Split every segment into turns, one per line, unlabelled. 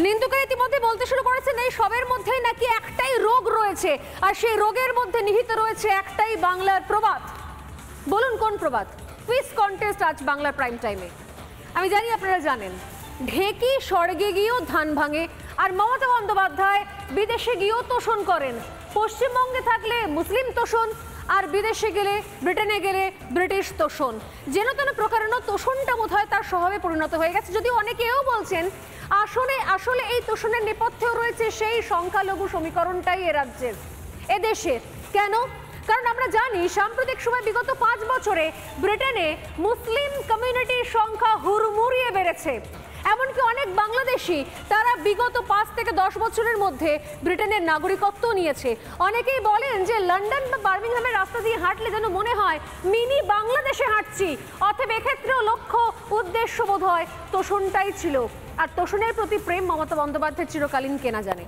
নিন্দুকে ইতিমধ্যে বলতে শুরু করেছেন এই সবের মধ্যেই নাকি একটাই রোগ রয়েছে, আর সেই রোগের মধ্যে নিহিত রয়েছে একটাই বাংলার প্রবাদ। বলুন কোন প্রবাদ? কুইজ কন্টেস্ট আজ বাংলার প্রাইম টাইমে। আমি জানি আপনারা জানেন, ঢেকি স্বর্গে গিয়েও ধান ভাঙে, আর মমতা বন্দ্যোপাধ্যায় বিদেশে গিয়েও তোষণ করেন। পশ্চিমবঙ্গে থাকলে মুসলিম তোষণ, আর বিদেশে গেলে, ব্রিটেনে গেলে ব্রিটিশ তোষণ। যেন তেন প্রকারেণ তোষণটা বোধ হয় তার স্বভাবে পরিণত হয়ে গেছে। যদিও অনেকেও বলছেন আসলে এই তোষণের নেপথ্যেও রয়েছে সেই সংখ্যালঘু সমীকরণটাই এ রাজ্যের, এদেশের। কেন? কারণ আমরা জানি সাম্প্রতিক সময় বিগত 5 বছরে ব্রিটেনে মুসলিম কমিউনিটির সংখ্যা হুড়মুড়িয়ে বেড়েছে। এমনকি অনেক বাংলাদেশি তারা বিগত 5 থেকে 10 বছরের মধ্যে ব্রিটেনের নাগরিকত্ব নিয়েছে। অনেকেই বলেন যে লন্ডন বা বার্মিংহামের রাস্তা দিয়ে হাঁটলে যেন মনে হয় মিনি বাংলাদেশে হাঁটছি। অতএব এক্ষেত্রেও লক্ষ্য উদ্দেশ্য বোধ হয় তোষণটাই ছিল। আর তোষণের প্রতি প্রেম মমতা বন্দ্যোপাধ্যায় চিরকালীন কেনা জানে।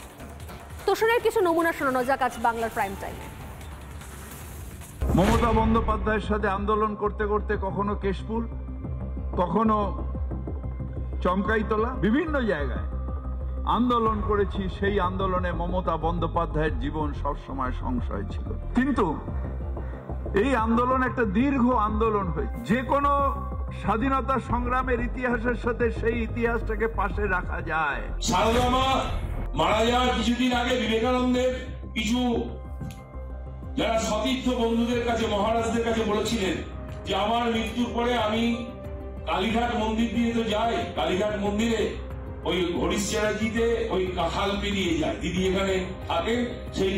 তোষণের কিছু নমুনা শোনানো যাক আজ বাংলার প্রাইম টাইমে।
মমতা বন্দ্যোপাধ্যায়ের সাথে আন্দোলন করতে করতে কখনো কেশপুর, কখনো চমকাইতলা, বিভিন্ন জায়গায় আন্দোলন করেছি। সেই আন্দোলনে মমতা বন্দ্যোপাধ্যায়ের জীবন সবসময় সংশয় ছিল। কিন্তু এই আন্দোলন একটা দীর্ঘ আন্দোলন হয়েছে। যে কোনো স্বাধীনতা সংগ্রামের ইতিহাসের সাথে সেই ইতিহাসটাকে পাশে রাখা যায়।
সারদা মা মারা যাওয়ার কিছুদিন আগে বিবেকানন্দের কিছু যারা সতীর্থ বন্ধুদের কাছে, মহারাজদের কাছে বলেছিলেন যে আমার মৃত্যুর পরে আমি কালীঘাট মন্দির দিয়ে তো যাই, কালীঘাট মন্দিরে ওই হরিশ চ্যাটার্জিতে ওই কাঁঠাল পেরিয়ে যায়, দিদি এখানে থাকে, সেই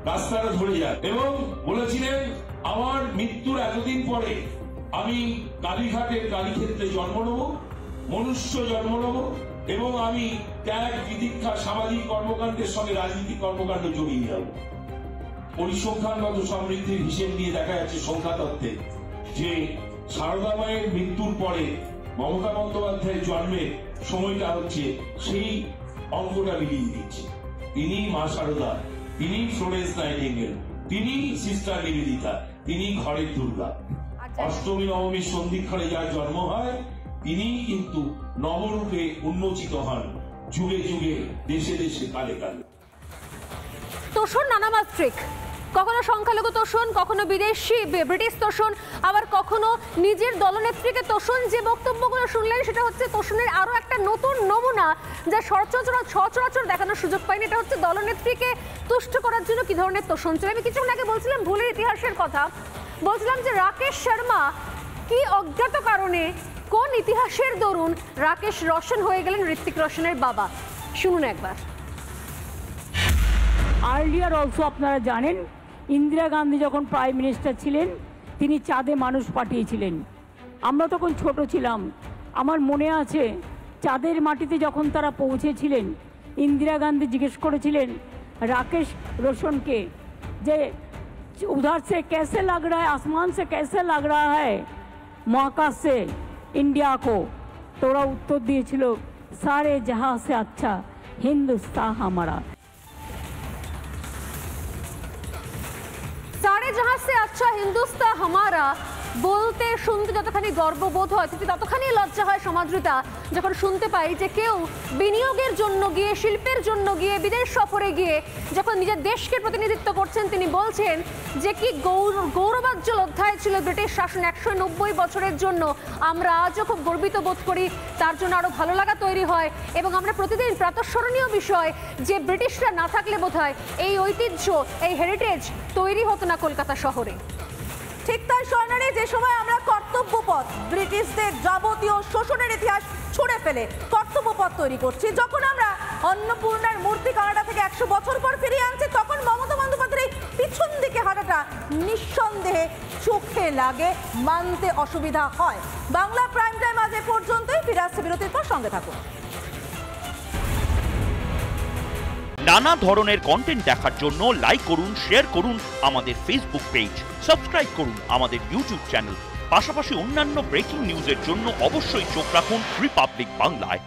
রাস্তাটা ধরে যায়, এবং বলেছিলেন আমার মৃত্যুর এতদিন পরে আমি কালীঘাটের কালীক্ষেত্রে জন্ম নেব, মনুষ্য জন্ম নেব, এবং আমি ত্যাগ, তিতিক্ষা, সামাজিক কর্মকাণ্ডের সঙ্গে রাজনীতিক কর্মকাণ্ড জড়িয়ে যাব। পরিসংখ্যানগত সমৃদ্ধির হিসেব নিয়ে দেখা যাচ্ছে সংখ্যা তত্ত্বে যে সারদা মায়ের মৃত্যুর পরে মমতা বন্দ্যোপাধ্যায়ের জন্মের সময়টা হচ্ছে সেই অঙ্কটা মিলিয়ে দিচ্ছে। তিনি মা সারদা, তিনি ফ্লোরেন্স নাইটিঙ্গেল, তিনি সিস্টার নিবেদিতা, তিনি ঘরের দুর্গা। অষ্টমী নবমী সন্ধিক্ষণে যার জন্ম হয় তিনি কিন্তু নবরূপে উন্মোচিত হন যুগে যুগে, দেশে দেশে, কালে কালে।
তোষণ নানা মাত্রিক, কখনো সংখ্যালঘু তোষণ, কখনো বিদেশি ব্রিটিশ তোষণ, আবার কখনো নিজের দলনেত্রীকে তোষণ। যে বক্তব্যগুলো শুনলেন সেটা হচ্ছে তোষণের আরো একটা নতুন নমুনা, যা সচরাচর দেখানোর সুযোগ পায়নি। এটা হচ্ছে দলনেত্রীকে তুষ্ট করার জন্য কি ধরনের তোষণ ছিল। আমি কিছুক্ষণ আগে বলছিলাম ভুলের ইতিহাসের কথা, বলছিলাম যে রাকেশ শর্মা কি অজ্ঞাত কারণে, কোন ইতিহাসের দরুন রাকেশ রোশন হয়ে গেলেন ঋত্বিক রোশনের বাবা। শুনুন একবার।
আর্লিয়ার অলসো আপনারা জানেন, ইন্দিরা গান্ধী যখন প্রাইম মিনিস্টার ছিলেন তিনি চাঁদে মানুষ পাঠিয়েছিলেন। আমরা তখন ছোট ছিলাম, আমার মনে আছে চাঁদের মাটিতে যখন তারা পৌঁছেছিলেন ইন্দিরা গান্ধী জিজ্ঞেস করেছিলেন রাকেশ রোশনকে যে उधर से कैसे लग रहा है, आसमान से कैसे लग रहा है महाकाश से इंडिया को। तो ওরা উত্তর দিয়েছিল सारे जहां से अच्छा हिंदुस्तान हमारा।
सारे जहां से अच्छा हिंदुस्तान हमारा বলতে শুনতে যতখানি গর্ববোধ হয়, ঠিক ততখানি লজ্জা হয় সমাদৃতা যখন শুনতে পাই যে কেউ বিনিয়োগের জন্য গিয়ে, শিল্পের জন্য গিয়ে, বিদেশ সফরে গিয়ে যখন নিজের দেশকে প্রতিনিধিত্ব করছেন তিনি বলছেন যে কি গৌরবোজ্জ্বল অধ্যায় ছিল ব্রিটিশ শাসন 190 বছরের জন্য। আমরা আজও খুব গর্বিত বোধ করি, তার জন্য আরও ভালো লাগা তৈরি হয়, এবং আমরা প্রতিদিন প্রাতঃস্মরণীয় বিষয় যে ব্রিটিশরা না থাকলে বোধহয় এই ঐতিহ্য, এই হেরিটেজ তৈরি হতো না কলকাতা শহরে।
ঠিক তাই স্বর্ণালী, যে সময় আমরা কর্তব্যপথ, ব্রিটিশদের যাবতীয় শোষণের ইতিহাস ছুঁড়ে ফেলে কর্তব্যপথ তৈরি করছি, যখন আমরা অন্নপূর্ণার মূর্তি কানাডা থেকে 100 বছর পর ফিরিয়ে আনছি, তখন মমতা বন্দ্যোপাধ্যায়ের এই পিছন দিকে হাঁটাটা নিঃসন্দেহে চোখে লাগে, মানতে অসুবিধা হয়। বাংলা প্রাইম টাইম আজ এ পর্যন্তই। ফিরে আসছে বিরতির পর, সঙ্গে থাকুন।
নানা ধরনের কন্টেন্ট দেখার জন্য লাইক করুন, শেয়ার করুন আমাদের ফেসবুক পেজ, সাবস্ক্রাইব করুন আমাদের ইউটিউব চ্যানেল। পাশাপাশি অন্যান্য ব্রেকিং নিউজের জন্য অবশ্যই চোখ রাখুন রিপাবলিক বাংলায়।